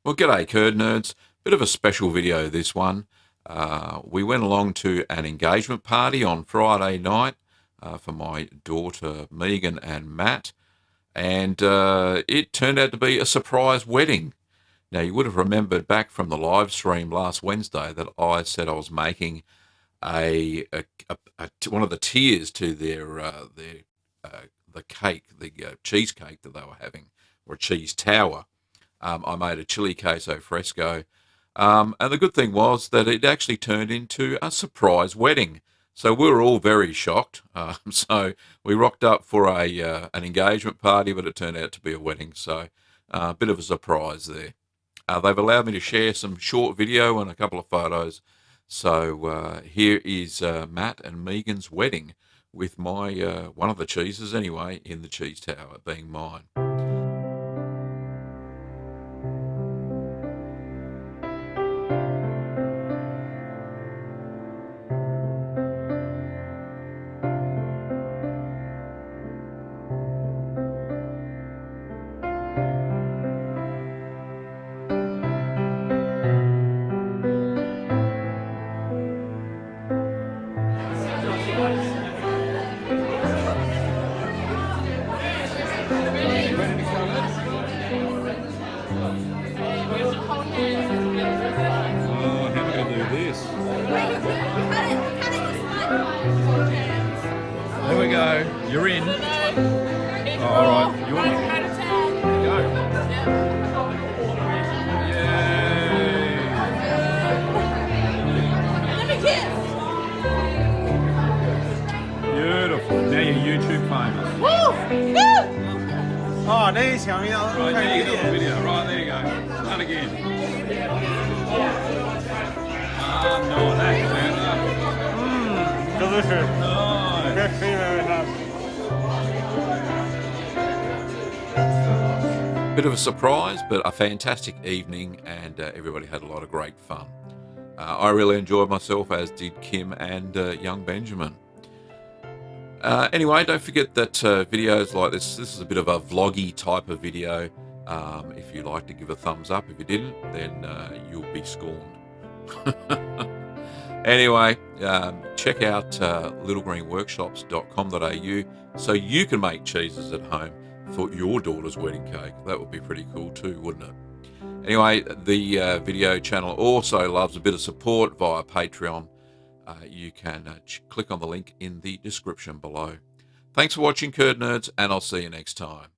Well, g'day, Curd Nerds. Bit of a special video, this one. We went along to an engagement party on Friday night for my daughter Megan and Matt, and it turned out to be a surprise wedding. Now, you would have remembered back from the live stream last Wednesday that I said I was making one of the tiers to the cake, the cheesecake that they were having, or a cheese tower. I made a chili queso fresco. And the good thing was that it actually turned into a surprise wedding. So we were all very shocked. So we rocked up for an engagement party, but it turned out to be a wedding. So a bit of a surprise there. They've allowed me to share some short video and a couple of photos. So here is Matt and Megan's wedding with my one of the cheeses anyway in the cheese tower being mine. Oh, how am I going to do this? There we go. You're in. Oh, all right. You want me? Go. Yay. Beautiful. Now you're YouTube famous. Oh, there's coming out. Right, now you get on the video. Right, there you go. Start again. No, that's better. Delicious. Nice. Best thing I ever had. Bit of a surprise, but a fantastic evening, and everybody had a lot of great fun. I really enjoyed myself, as did Kim and young Benjamin. Anyway, don't forget that videos like this is a bit of a vloggy type of video. If you like to give a thumbs up, if you didn't, then you'll be scorned. Anyway, check out littlegreenworkshops.com.au so you can make cheeses at home for your daughter's wedding cake. That would be pretty cool too, wouldn't it? Anyway, the video channel also loves a bit of support via Patreon. You can click on the link in the description below. Thanks for watching, Curd Nerds, and I'll see you next time.